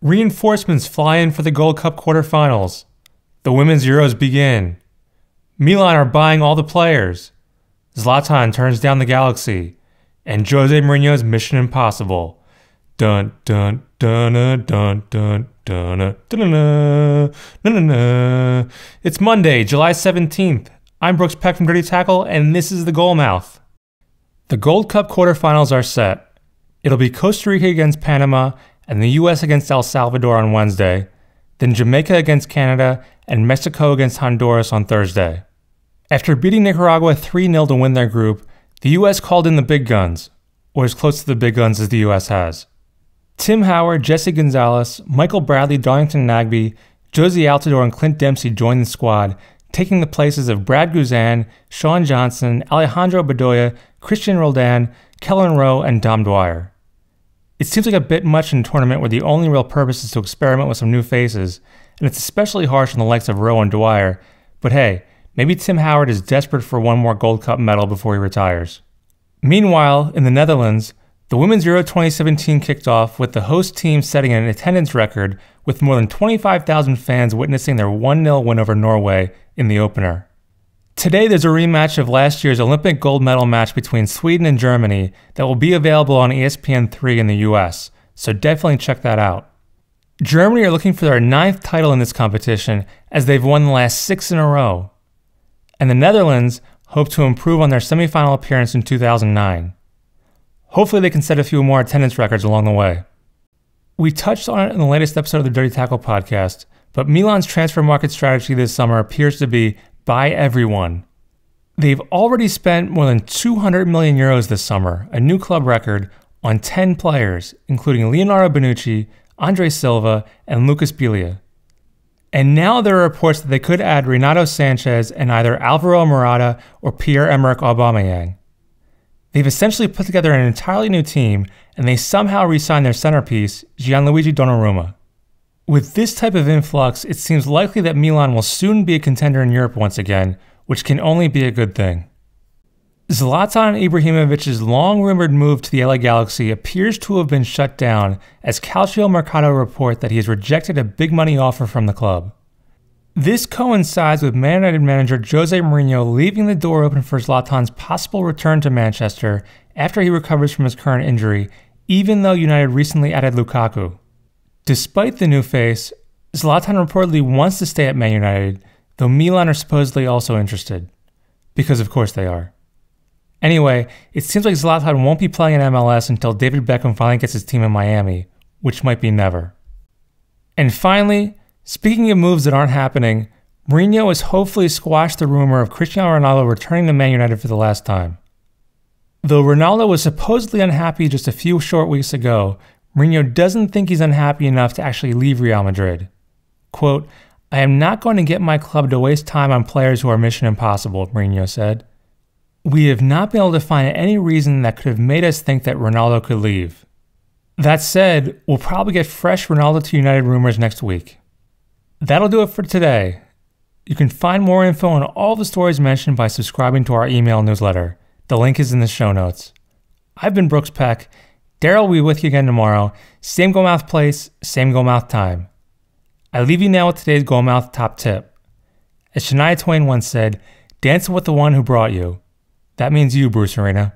Reinforcements fly in for the Gold Cup quarterfinals. The Women's Euros begin. Milan are buying all the players. Zlatan turns down the Galaxy. And Jose Mourinho's Mission Impossible. Dun dun dun dun dun dun dun dun dun dun. It's Monday, July 17th. I'm Brooks Peck from Dirty Tackle, and this is the Goal Mouth. The Gold Cup quarterfinals are set. It'll be Costa Rica against Panama and the US against El Salvador on Wednesday, then Jamaica against Canada and Mexico against Honduras on Thursday. After beating Nicaragua 3-0 to win their group, the US called in the big guns, or as close to the big guns as the US has. Tim Howard, Jesse Gonzalez, Michael Bradley, Darlington Nagbe, Josie Altidore, and Clint Dempsey joined the squad, taking the places of Brad Guzan, Sean Johnson, Alejandro Bedoya, Christian Roldan, Kellen Rowe, and Dom Dwyer. It seems like a bit much in a tournament where the only real purpose is to experiment with some new faces, and it's especially harsh on the likes of Rowe and Dwyer, but hey, maybe Tim Howard is desperate for one more Gold Cup medal before he retires. Meanwhile, in the Netherlands, the Women's Euro 2017 kicked off with the host team setting an attendance record with more than 25,000 fans witnessing their 1-0 win over Norway in the opener. Today there's a rematch of last year's Olympic gold medal match between Sweden and Germany that will be available on ESPN3 in the US, so definitely check that out. Germany are looking for their 9th title in this competition as they've won the last 6 in a row. And the Netherlands hope to improve on their semifinal appearance in 2009. Hopefully they can set a few more attendance records along the way. We touched on it in the latest episode of the Dirty Tackle podcast, but Milan's transfer market strategy this summer appears to be buy everyone. They've already spent more than 200 million euros this summer, a new club record, on 10 players, including Leonardo Bonucci, Andre Silva, and Lucas Biglia. And now there are reports that they could add Renato Sanchez and either Alvaro Morata or Pierre-Emerick Aubameyang. They've essentially put together an entirely new team, and they somehow re-signed their centerpiece, Gianluigi Donnarumma. With this type of influx, it seems likely that Milan will soon be a contender in Europe once again, which can only be a good thing. Zlatan Ibrahimovic's long-rumored move to the LA Galaxy appears to have been shut down as Calcio Mercato report that he has rejected a big money offer from the club. This coincides with Man United manager Jose Mourinho leaving the door open for Zlatan's possible return to Manchester after he recovers from his current injury, even though United recently added Lukaku. Despite the new face, Zlatan reportedly wants to stay at Man United, though Milan are supposedly also interested. Because of course they are. Anyway, it seems like Zlatan won't be playing in MLS until David Beckham finally gets his team in Miami, which might be never. And finally, speaking of moves that aren't happening, Mourinho has hopefully squashed the rumor of Cristiano Ronaldo returning to Man United for the last time. Though Ronaldo was supposedly unhappy just a few short weeks ago, Mourinho doesn't think he's unhappy enough to actually leave Real Madrid. Quote, "I am not going to get my club to waste time on players who are mission impossible," Mourinho said. "We have not been able to find any reason that could have made us think that Ronaldo could leave. That said, we'll probably get fresh Ronaldo to United rumors next week." That'll do it for today. You can find more info on all the stories mentioned by subscribing to our email newsletter. The link is in the show notes. I've been Brooks Peck. Daryl will be with you again tomorrow. Same Goalmouth place, same Goalmouth time. I leave you now with today's Goalmouth top tip. As Shania Twain once said, "Dancing with the one who brought you." That means you, Bruce Arena.